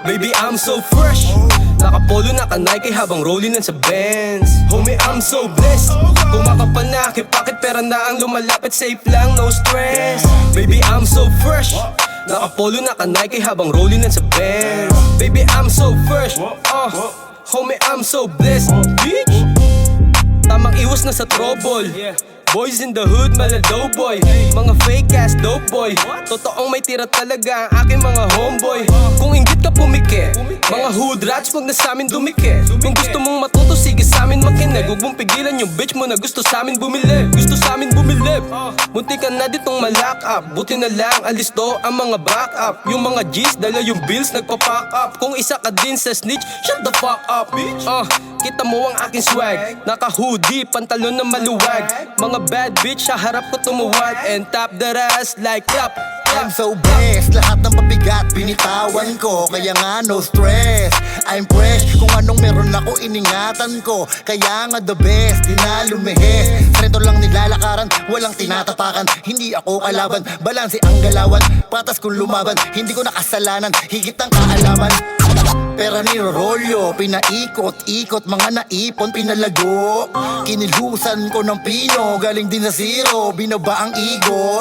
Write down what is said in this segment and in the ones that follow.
Baby, I'm so fresh. Naka-polo, naka-Nike habang rolling sa Benz. Homie, I'm so blessed. Kumakapal na aking pocket, pera na ang lumalapit. Safe lang, no stress. Baby, I'm so fresh. Naka-polo, naka-Nike habang rolling sa Benz. Baby, I'm so fresh. Homie, I'm so blessed. Bitch, tamang iwas na sa trouble. Boys in the hood, maladaw boy. Mga fake ass dope boy. Totoong may tira talaga ang aking mga homeboy. Kung inggit ka pumike, mga hood rats wag na samin dumike. Kung gusto mong matuto, sige samin makinig. Huwag mong pigilan yung bitch mo na gusto samin bumili. Gusto samin bumilib. Munti ka na ditong malack up. Buti na lang alisto ang mga back up. Yung mga G's, dala yung bills nagpa-pack up. Kung isa ka din sa snitch, shut the fuck up bitch. Kita mo ang aking swag. Naka-hoodie, pantalon na maluwag. Mga bad bitch sa harap ko tumuwag. And tap that ass like clap. I'm so blessed, lahat ng pabigat binitawan ko. Kaya nga no stress, I'm fresh. Kung anong meron ako iningatan ko. Kaya nga the best, di na lumihis. Treto lang nilalakaran, walang tinatapakan. Hindi ako kalaban, balanse ang galawan. Patas kung lumaban, hindi ko nakasalanan. Higit ang kaalaman. Pera ni Rolyo, pinaikot-ikot, mga naipon, pinalago. Kinilusan ko ng pino, galing din sa zero, binaba ang ego.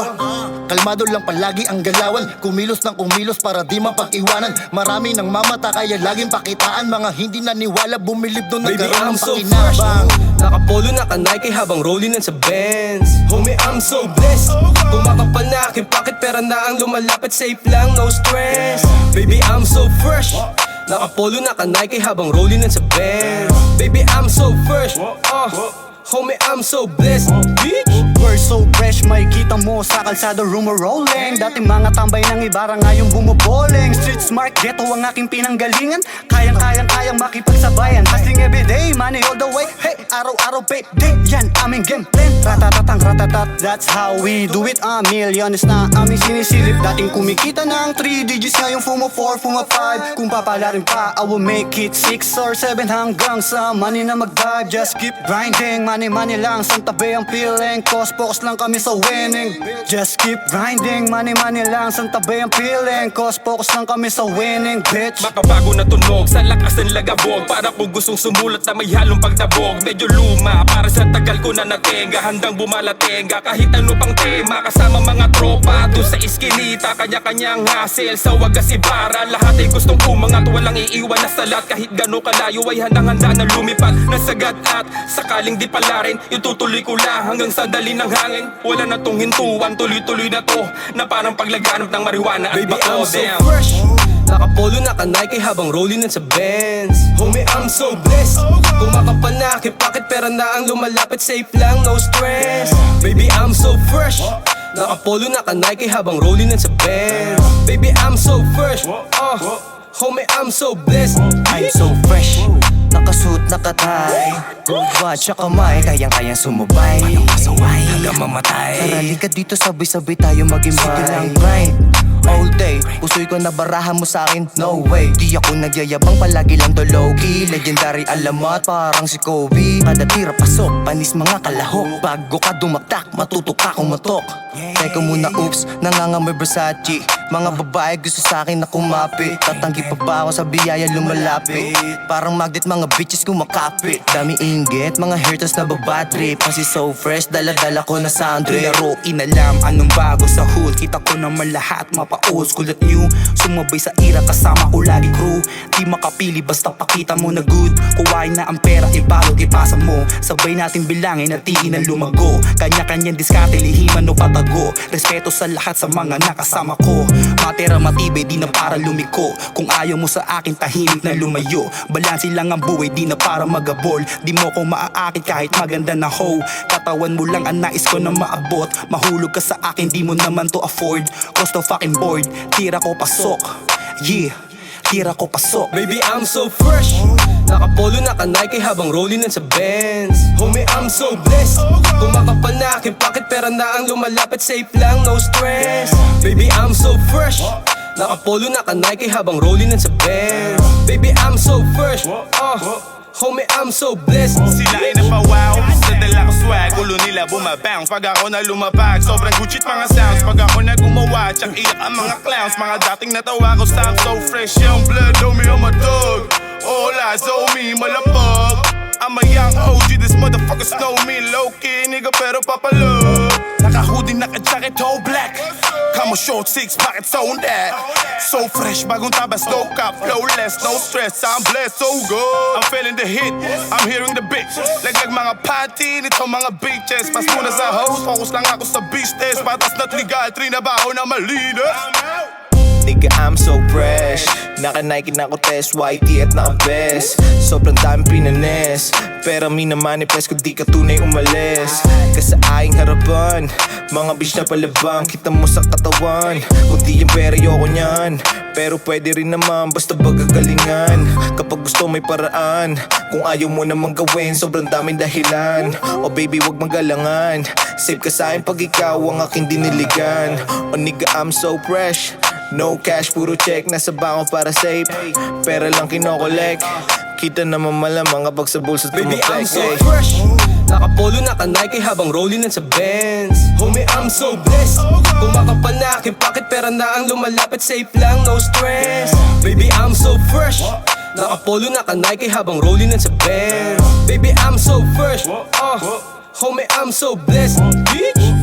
Kalmado lang palagi ang galawan, kumilos ng kumilos para di mapag-iwanan. Marami nang mamata kaya laging pakitaan. Mga hindi naniwala, bumilib doon nagkaroon ng pakinabang. Naka-polo, naka-Nike habang rolling sa Benz. Homie, I'm so blessed. Kumakapal na aking pocket, pera na ang lumalapit. Safe lang, no stress. Baby, I'm so fresh. Naka-polo, naka-Nike habang rolling sa Benz. Baby, I'm so fresh. Homie, I'm so blessed. Bitch, we're so fresh, makikita mo sa kalsada rumor rolling. Dati mga tambay ng Ibarra ngayong bumuboling. Street smart, ghetto ang aking pinanggalingan. Kayang makipagsabayan. Hustling everyday, money all the way. Hey, araw-araw pay day, yan aming game plan. Ratatatang ratatat, that's how we do it. Millions na aming sinisilip. Dating kumikita ng 3 digits, ngayong fumo 4, fumo 5. Kung papalarin pa, I will make it 6 or 7 hanggang sa money na mag-dive. Just keep grinding, money lang, sa tabi ang feeling. Cause focus lang kami sa winning. Just keep grinding, money lang, sa tabi ang feeling. Cause focus lang kami sa winning, bitch. Makabago na tunog sa lakas ng lagabog. Para kung gustong sumulat na may halong pagdabog. Medyo luma, para sa tagal ko na natenga. Handang bumalatenga, kahit ano pang tema. Kasama mga tropa, doon sa iskinita. Kanya-kanyang hassle, sa wagas Ibarra. Lahat ay gustong umangat, walang iiwan na salat. Kahit gano'ng kalayo ay handang-handa na lumipad. Nasagad at sakaling di pala rin, itutuloy ko lang hanggang sa dali ng hangin. Wala na tong hintuan, tuloy-tuloy na to. Na parang paglaganap ng marijuana at baby, bako. I'm so fresh. Naka-polo, naka-Nike habang rolling sa Benz. Homie, I'm so blessed. Kumakapal na aking pocket, pera na ang lumalapit. Safe lang, no stress. Baby, I'm so fresh. Naka-polo, naka-Nike habang rolling sa Benz. Baby, I'm so fresh. Homie, I'm so blessed. I'm so fresh, nakasuot, nakatay. Watch sa kamay, kayang-kayang sumubay. Hanggang mamatay. Tara, liga dito, sabay-sabay tayo mag-imbay. Sige lang, grind all day, pusoy ko na barahan mo sa'kin, no way. Di ako nagyayabang, palagi lang to low-key. Legendary alamat, parang si Kobe. Kada tira pasok, panis mga kalahok. Bago ka dumaktak, matuto ka kung matok. Teka muna, oops, nangangamoy Versace. Mga babae gusto sa'kin na kumapit. Tatanggi pa ba ako sa biyaya lumalapit? Parang magnet, mga bitches kumakapit. Dami inggit, mga haters na babatrip. Kasi so fresh, dala-dala ko na sound trip. Laro, inalam, anong bago sa hood. Kita ko naman lahat, mapa-old school at new. Sumabay sa ira, kasama ko lagi crew. Di makapili, basta pakita mo na good. Kuwain na ang pera, ibalot, ipasa mo. Sabay natin bilangin at tiin na lumago. Kanya-kanyang diskarte, lihiman o patago. Respeto sa lahat sa mga nakasama ko. Matera matibay, di na para lumiko. Kung ayaw mo sa akin, tahimik na lumayo. Balansi lang ang buhay, di na para magabol. Di mo ko maaakit kahit maganda na hoe. Katawan mo lang ang nais ko na maabot. Mahulog ka sa akin, di mo naman to afford. Cause to fucking bored, tira ko pasok. Yeah, tira ko pasok. Baby, I'm so fresh. Naka-polo, naka-Nike habang rolling sa Benz. Homie, I'm so blessed. Kumakapal na aking pocket, pera na ang lumalapit. Safe lang, no stress. Baby, I'm so fresh. Naka-polo, naka-Nike habang rolling sa Benz. Baby, I'm so fresh. Homie, I'm so blessed. Sila ay napawaw sa dala ko swag, ulo nila bumabounce. Pag ako na lumapag, sobrang Gucci't mga sounds. Pag ako na gumawa, tsak iyak ang mga clowns. Mga dating natawa ko, sound so fresh. Young blood, homie, I'm a dog. All eyes on me, malapag. I'm a young OG, this motherfuckers know me. Low-key, nigga, pero papalog. Naka-hoodie, naka-jacket, all black. Come on, short, six pockets on that. So fresh, bagong tabas, no cap, flawless, no stress. I'm blessed, so good. I'm feeling the hit, I'm hearing the beat. Laglag mga panty, nito mga bitches. Pas muna sa host, focus lang ako sa business. Patas na trigal, trinabaho na malinis. Nigga, I'm so fresh. Naka-Nike na ko test, whitey at naka-best. Sobrang dami pinanes, pero minamanifest ko di ka tunay umalis. Kasi aing harapan, mga bitch na palabang. Kita mo sa katawan, kung di yung pera yoko nyan. Pero pwede rin naman, basta bagagalingan. Kapag gusto may paraan, kung ayaw mo namang gawin, sobrang daming dahilan. Oh baby, wag magalangan, save ka sa akin pag ikaw ang aking diniligan. Oh nigga, I'm so fresh. No cash, puro check, nasa bako para safe. Pera lang kinokolek, kita naman malamang kapag sa bulsa't Baby, I'm pumatek. so fresh. Naka-polo, naka-Nike habang rolling sa Benz. Homie, I'm so blessed. Kumakapal na aking pocket, pera na ang lumalapit. Safe lang, no stress. Baby, I'm so fresh. Naka-polo, naka-Nike habang rolling sa Benz. Baby, I'm so fresh. Homie, I'm so blessed. Bitch.